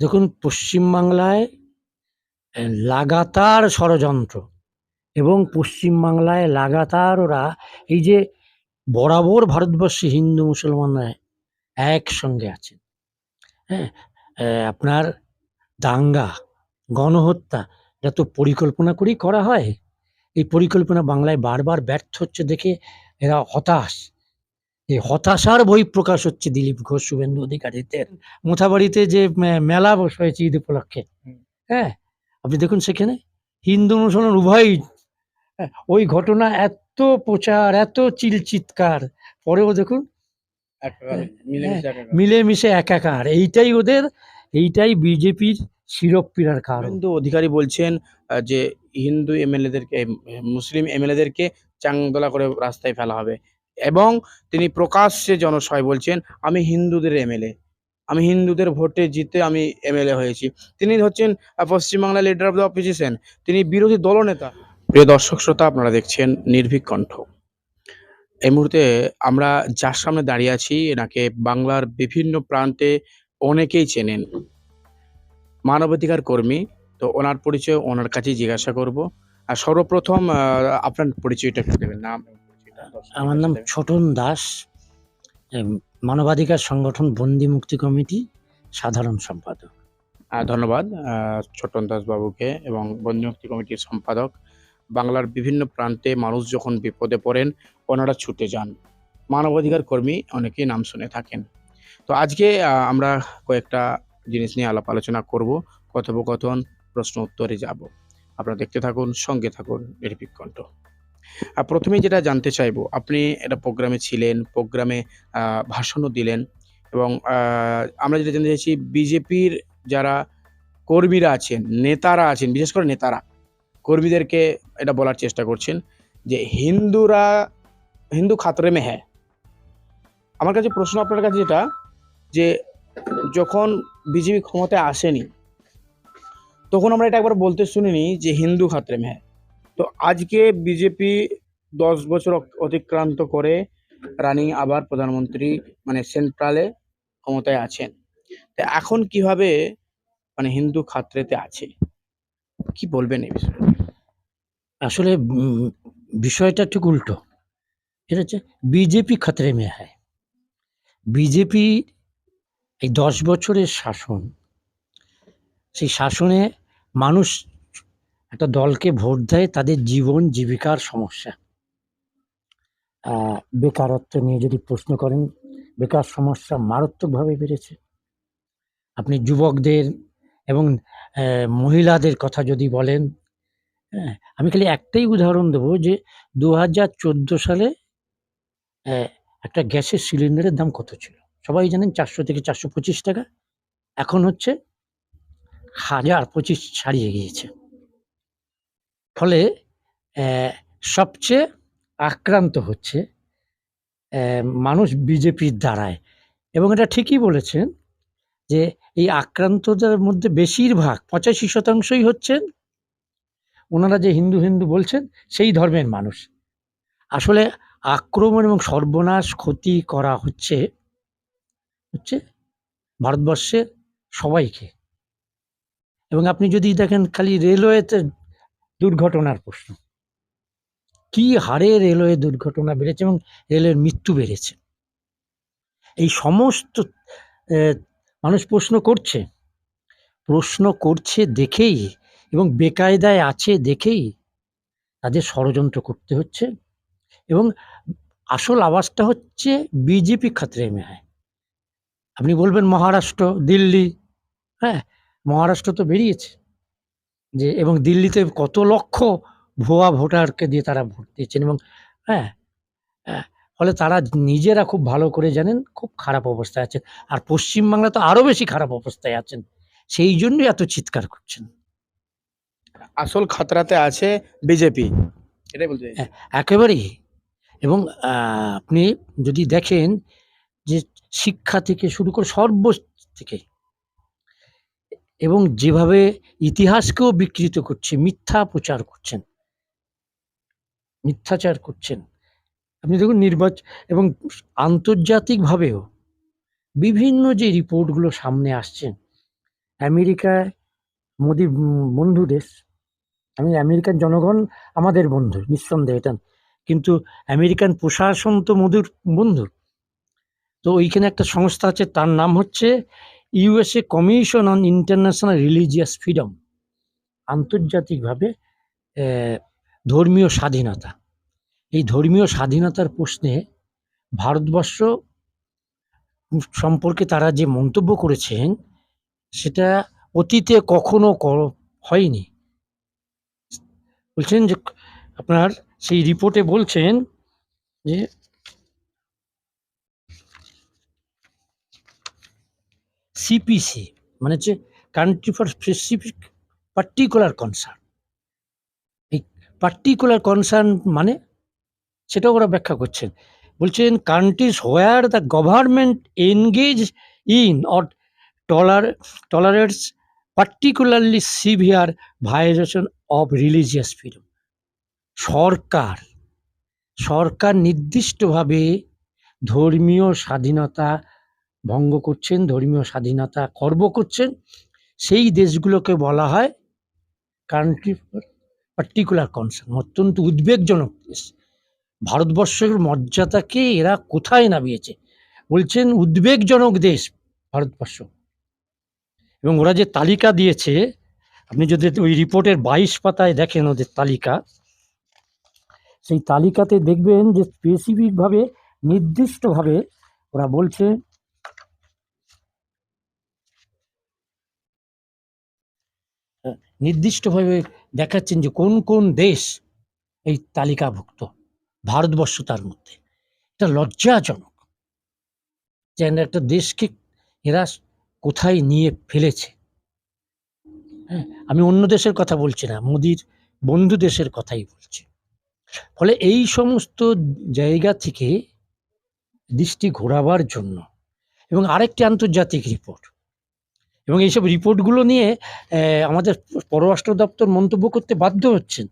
দেখুন, পশ্চিমবাংলায় লাগাতার ষড়যন্ত্র এবং পশ্চিমবাংলায় লাগাতার ওরা এই যে বরাবর ভারতবর্ষে হিন্দু মুসলমানরা একসঙ্গে আছেন। হ্যাঁ, আপনার দাঙ্গা, গণহত্যা, এটা তো পরিকল্পনা করেই করা হয়। এই পরিকল্পনা বাংলায় বারবার ব্যর্থ হচ্ছে দেখে এরা হতাশ। এই হতাশার বহিঃপ্রকাশ হচ্ছে দিলীপ ঘোষ, শুভেন্দু অধিকারীদের মোথাবাড়িতে যে মেলা হয়েছে ঈদ উপলক্ষে। হ্যাঁ, আপনি দেখুন সেখানে হিন্দু মুসলমান উভয়ই, ওই ঘটনা এত প্রচার, এত চিৎকার, পরেও দেখুন মিলেমিশে একাকার। এইটাই বিজেপির শিরোপীড়ার কারণ। শুভেন্দু অধিকারী বলছেন যে হিন্দু এমএলএদেরকে, মুসলিম এমএলএদেরকে চাংদোলা করে রাস্তায় ফেলা হবে, এবং তিনি প্রকাশ্যে জনসভায় বলছেন, আমি হিন্দুদের এমএলএ, আমি হিন্দুদের ভোটে জিতে আমি এমএলএ হয়েছি। তিনি হচ্ছেন পশ্চিমবাংলার লিডার অফ দ্য অপোজিশন, তিনি বিরোধী দলনেতা। প্রিয় দর্শক শ্রোতা, আপনারা দেখছেন নির্ভীক কণ্ঠ। এই মুহূর্তে আমরা যার সামনে দাঁড়িয়ে আছি, এনাকে বাংলার বিভিন্ন প্রান্তে অনেকেই চেনেন, মানবাধিকার কর্মী। তো ওনার পরিচয় ওনার কাছেই জিজ্ঞাসা করব। আর সর্বপ্রথম আপনার পরিচয়টা একটু দেবেন, নাম এবং পরিচয়টা দর্শকদের আমার কাছে নাম দেবেন। ছোটন দাস, মানবাধিকার সংগঠন বন্দি মুক্তি কমিটি সাধারণ সম্পাদক। ধন্যবাদ ছোটন দাস বাবুকে এবং বন্যমুক্তি কমিটির সম্পাদক। বাংলার বিভিন্ন প্রান্তে মানুষ যখন বিপদে পড়েন, ওনারা ছুটে যান। মানবাধিকার কর্মী অনেকেই নাম শুনে থাকেন। তো আজকে আমরা কয়েকটা জিনিস নিয়ে আলাপ আলোচনা করব, কথোপকথন, প্রশ্ন উত্তরে যাব। আপনারা দেখতে থাকুন, সঙ্গে থাকুন নির্ভীক কণ্ঠ। প্রথমেই যেটা জানতে চাইবো, আপনি একটা প্রোগ্রামে ছিলেন, প্রোগ্রামে ভাষণও দিলেন, এবং আমরা যেটা জানতে চাইছি, বিজেপির যারা কর্মীরা আছেন, নেতারা আছেন, বিশেষ করে নেতারা কর্মীদেরকে এটা বলার চেষ্টা করছেন যে হিন্দু খাতরে মে হ্যায়। আমার কাছে প্রশ্ন আপনার কাছে যেটা, যে যখন বিজেপি ক্ষমতায় আসেনি তখন আমরা এটা একবার বলতে শুনিনি যে হিন্দু খাতরে মে হ্যায়। তো আজকে বিজেপি 10 বছর অতিক্রান্ত করে রানিং আবার প্রধানমন্ত্রী, মানে সেন্ট্রালে ক্ষমতায় আছেন। তো এখন কিভাবে মানে হিন্দু খাতরেতে আছে, কি বলবেন এই বিষয়ে? আসলে বিষয়টা ঠিক উল্টো। এটা হচ্ছে বিজেপি খতরে মে হ্যায়। বিজেপি এই 10 বছরের শাসন, সেই শাসনে মানুষ একটা দলকে ভোট দেয় তাদের জীবন জীবিকার সমস্যা। বেকারত্ব নিয়ে যদি প্রশ্ন করেন, বেকার সমস্যা মারাত্মকভাবে বেড়েছে। আপনি যুবকদের এবং মহিলাদের কথা যদি বলেন, হ্যাঁ, আমি খালি একটাই উদাহরণ দেবো যে 2014 সালে একটা গ্যাসের সিলিন্ডারের দাম কত ছিল? সবাই জানেন 400 থেকে 425 টাকা। এখন হচ্ছে 1025 ছাড়িয়ে গিয়েছে। ফলে সবচেয়ে আক্রান্ত হচ্ছে মানুষ বিজেপির দ্বারায়, এবং এটা ঠিকই বলেছেন যে এই আক্রান্তদের মধ্যে বেশিরভাগ 85% হচ্ছেন ওনারা যে হিন্দু হিন্দু বলছেন সেই ধর্মের মানুষ। আসলে আক্রমণ এবং সর্বনাশ ক্ষতি করা হচ্ছে ভারতবর্ষের সবাইকে। এবং আপনি যদি দেখেন খালি রেলওয়েতে দুর্ঘটনার প্রশ্ন, কি হারে রেলওয়ে দুর্ঘটনা বেড়েছে এবং রেলের মৃত্যু বেড়েছে। এই সমস্ত মানুষ প্রশ্ন করছে দেখেই এবং বেকায়দায় আছে দেখেই তাদের ষড়যন্ত্র করতে হচ্ছে। এবং আসল আওয়াজটা হচ্ছে বিজেপি খতরে মে হ্যায়। আপনি বলবেন মহারাষ্ট্র, দিল্লি, হ্যাঁ, মহারাষ্ট্র তো বেরিয়েছে যে, এবং দিল্লিতে কত লক্ষ ভুয়া ভোটারকে দিয়ে তারা ভোট দিয়েছেন, এবং হ্যাঁ, ফলে তারা নিজেরা খুব ভালো করে জানেন খুব খারাপ অবস্থায় আছেন। আর পশ্চিমবাংলা তো আরো বেশি খারাপ অবস্থায় আছেন, সেই জন্যই এত চিৎকার করছেন। আসল খাতরাতে আছে বিজেপি, এটাই বলতে চাইছি। একেবারেই। এবং আপনি যদি দেখেন যে শিক্ষা থেকে শুরু করে থেকে, এবং যেভাবে ইতিহাসকেও বিকৃত করছে, মিথ্যাচার করছেন। আপনি দেখুন এবং আন্তর্জাতিকভাবেও বিভিন্ন যে রিপোর্টগুলো সামনে আসছে, আমেরিকায় মোদি বন্ধু দেশ। আমি আমেরিকান জনগণ আমাদের বন্ধু, নিঃসন্দেহে এটা। কিন্তু আমেরিকান প্রশাসন তো মোদির বন্ধু। তো ওইখানে একটা সংস্থা আছে, তার নাম হচ্ছে USA commission on international religious freedom, আন্তর্জাতিকভাবে ধর্মীয় স্বাধীনতা। এই ধর্মীয় স্বাধীনতার প্রশ্নে ভারতবর্ষ সম্পর্কে তারা যে মন্তব্য করেছেন সেটা অতীতে কখনো হয়নি। বলছেন যে আপনার সেই রিপোর্টে বলছেন যে সিপিসি মানে হচ্ছে country for specific particular concern. এই পার্টিকুলার কনসার্ন মানে সেটাও ওরা ব্যাখ্যা করছেন। বলছেন countries where the government engage in or tolerates particularly severe violation of religious freedom. সরকার নির্দিষ্টভাবে ধর্মীয় স্বাধীনতা ভঙ্গ করছেন, ধর্মীয় স্বাধীনতা খর্ব করছেন, সেই দেশগুলোকে বলা হয় কান্ট্রি ফর পার্টিকুলার কনসার্ন। অত্যন্ত উদ্বেগজনক দেশ। ভারতবর্ষের মর্যাদাকে এরা কোথায় নামিয়েছে। বলছেন উদ্বেগজনক দেশ ভারতবর্ষ। এবং ওরা যে তালিকা দিয়েছে, আপনি যদি ওই রিপোর্টের 22 পাতায় দেখেন ওদের তালিকা, সেই তালিকাতে দেখবেন যে স্পেসিফিকভাবে নির্দিষ্টভাবে ওরা বলছে নির্দিষ্টভাবে দেখাচ্ছেন যে কোন কোন দেশ এই তালিকাভুক্ত, ভারতবর্ষ তার মধ্যে। এটা লজ্জাজনক যে একটা দেশকে এরা কোথায় নিয়ে ফেলেছে। হ্যাঁ, আমি অন্য দেশের কথা বলছি না, মোদির বন্ধু দেশের কথাই বলছি। ফলে এই সমস্ত জায়গা থেকে দৃষ্টি ঘোরাবার জন্য, এবং আরেকটি আন্তর্জাতিক রিপোর্ট, এবং এইসব রিপোর্টগুলো নিয়ে আমাদের পররাষ্ট্র দপ্তর মন্তব্য করতে বাধ্য হচ্ছেন।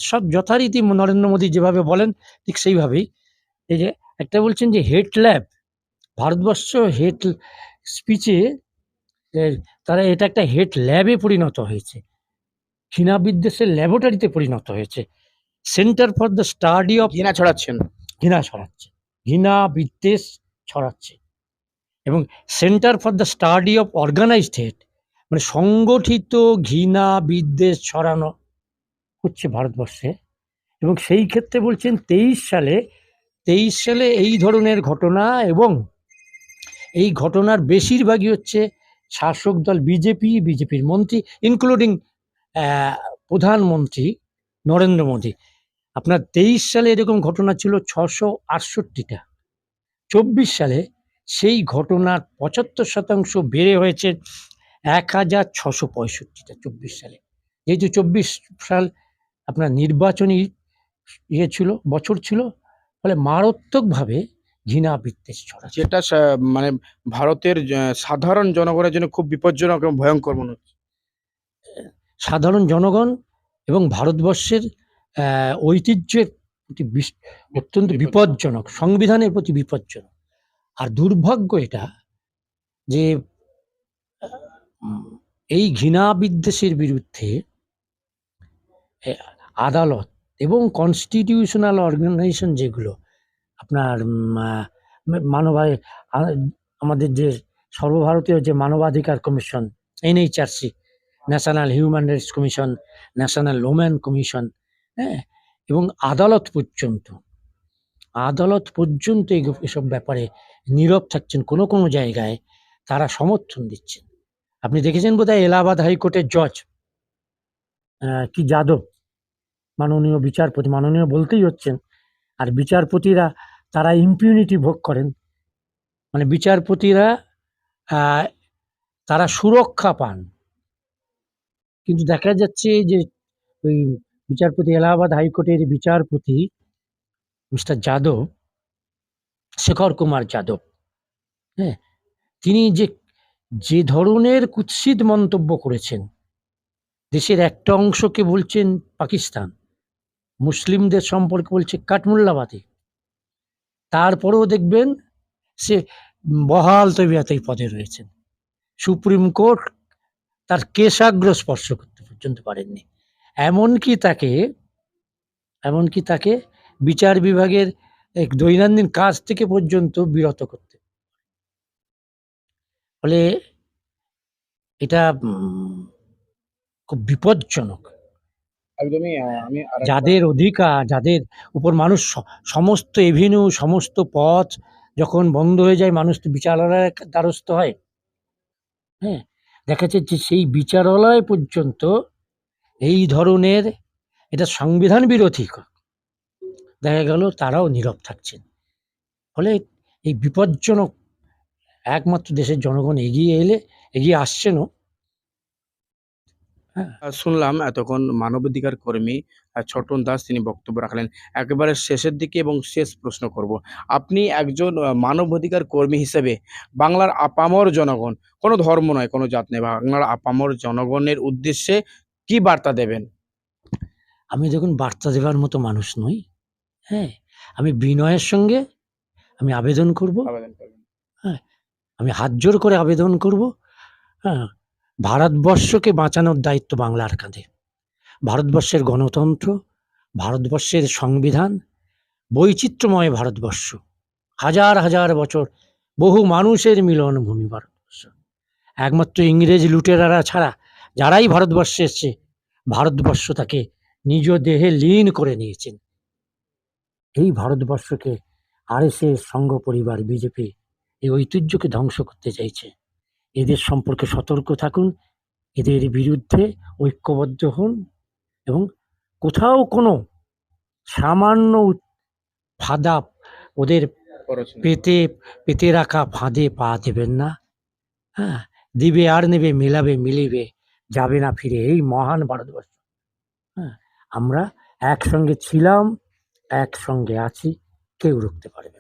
সব যথারীতি নরেন্দ্র মোদী যেভাবে বলেন ঠিক সেইভাবেই। এই যে একটা বলছেন যে হেট ল্যাব, ভারতবর্ষ হেট স্পিচে তারা এটা একটা হেট ল্যাবে পরিণত হয়েছে, ঘৃণা বিদ্বেষের ল্যাবরেটরিতে পরিণত হয়েছে। Centre for the study of ঘৃণা ছড়াচ্ছেন। ঘৃণা বিদ্বেষ ছড়াচ্ছে। এবং centre for the study of organised hate, মানে সংগঠিত ঘৃণা বিদ্বেষ ছড়ানো হচ্ছে ভারতবর্ষে। এবং সেই ক্ষেত্রে বলছেন 23 সালে এই ধরনের ঘটনা, এবং এই ঘটনার বেশিরভাগই হচ্ছে শাসক দল বিজেপির মন্ত্রী, ইনক্লুডিং প্রধানমন্ত্রী নরেন্দ্র মোদী। আপনার 23 সালে এরকম ঘটনা ছিল 668টা। 24 সালে সেই ঘটনার 75% বেড়ে হয়েছে 1665টা 24 সালে। যেহেতু 24 সাল আপনার নির্বাচনী বছর ছিল, ফলে মারাত্মকভাবে ঘৃণা বিদ্বেষ ছড়াচ্ছে। যেটা মানে ভারতের সাধারণ জনগণের জন্য খুব বিপজ্জনক এবং ভয়ঙ্কর মনে হচ্ছে। সাধারণ জনগণ এবং ভারতবর্ষের ঐতিহ্যের প্রতি অত্যন্ত বিপজ্জনক, সংবিধানের প্রতি বিপজ্জনক। আর দুর্ভাগ্য এটা যে এই ঘৃণা বিদ্বেষের বিরুদ্ধে আদালত এবং কনস্টিটিউশনাল অর্গানাইজেশন যেগুলো আপনার আমাদের যে সর্বভারতীয় যে মানবাধিকার commission, NHRC, national human rights commission, national woman commission, হ্যাঁ, এবং আদালত পর্যন্ত এসব ব্যাপারে নীরব থাকছেন। কোনো কোনো জায়গায় তারা সমর্থন দিচ্ছেন। আপনি দেখেছেন বোধহয় এলাহাবাদ হাইকোর্টের জজ কি যাদব, মাননীয় বিচারপতি, মাননীয় বলতেই হচ্ছেন। আর বিচারপতিরা তারা ইম্পিউনিটি ভোগ করেন, মানে বিচারপতিরা তারা সুরক্ষা পান। কিন্তু দেখা যাচ্ছে যে ওই বিচারপতি, এলাহাবাদ হাইকোর্টের বিচারপতি মিস্টার যাদব, শেখর কুমার যাদব, হ্যাঁ, তিনি যে ধরনের কুৎসিত মন্তব্য করেছেন, দেশের একটা অংশকে বলছেন পাকিস্তান, মুসলিমদের সম্পর্কে বলছে কাঠমোল্লাবাদী, তারপরেও দেখবেন সে বহাল তবিয়তেই পদে রয়েছেন। সুপ্রিম কোর্ট তার কেশাগ্র স্পর্শ করতে পর্যন্ত পারেননি। এমনকি তাকে বিচার বিভাগের দৈনন্দিন কাজ থেকে পর্যন্ত বিরত করতে। ফলে এটা খুব বিপজ্জনক। একদমই আমি আরেকটা যাদের অধিকার, যাদের উপর মানুষ সমস্ত এভিনিউ, সমস্ত পথ যখন বন্ধ হয়ে যায়, মানুষ তো বিচারালয়ের দ্বারস্থ হয়। হ্যাঁ? দেখা যাচ্ছে যে সেই বিচারালয় পর্যন্ত এই ধরনের এটা সংবিধান বিরোধী দেখা গেল তারাও নীরব থাকছেন। ফলে এই বিপজ্জনক একমাত্র দেশের জনগণ এগিয়ে আসছেনও। হ্যাঁ, শুনলাম এতক্ষণ মানবাধিকার কর্মী ছোটন দাস তিনি বক্তব্য রাখলেন। একেবারে শেষের দিকে এবং শেষ প্রশ্ন করব। আপনি একজন মানবাধিকার কর্মী হিসেবে বাংলার আপামর জনগণ, কোনো ধর্ম নয়, কোনো জাত নেই, বাংলার আপামর জনগণের উদ্দেশ্যে কি বার্তা দেবেন? আমি দেখুন বার্তা দেবার মতো মানুষ নই। হ্যাঁ? আমি বিনয়ের সঙ্গে আমি আবেদন করব। আবেদন করবেন। হ্যাঁ? আমি হাত জোর করে আবেদন করব। হ্যাঁ? ভারতবর্ষকে বাঁচানোর দায়িত্ব বাংলার কাঁধে। ভারতবর্ষের গণতন্ত্র, ভারতবর্ষের সংবিধান, বৈচিত্র্যময় ভারতবর্ষ, হাজার হাজার বছর বহু মানুষের মিলনভূমি ভারতবর্ষ। একমাত্র ইংরেজ লুটেরারা ছাড়া যারাই ভারতবর্ষে এসছে, ভারতবর্ষ তাকে নিজ দেহে লীন করে নিয়েছেন। এই ভারতবর্ষকে আরএসএস, সংঘ পরিবার, বিজেপি এই ঐতিহ্যকে ধ্বংস করতে চাইছে। এদের সম্পর্কে সতর্ক থাকুন, এদের বিরুদ্ধে ঐক্যবদ্ধ হন এবং কোথাও কোনো সামান্য ফাঁদা ওদের পেতে রাখা ফাঁদে পা দেবেন না। হ্যাঁ? দিবে আর নেবে, মেলাবে মিলিবে, যাবে না ফিরে এই মহান ভারতবর্ষ। হ্যাঁ? আমরা একসঙ্গে ছিলাম, একসঙ্গে আছি, কেউ রুখতে পারবে না।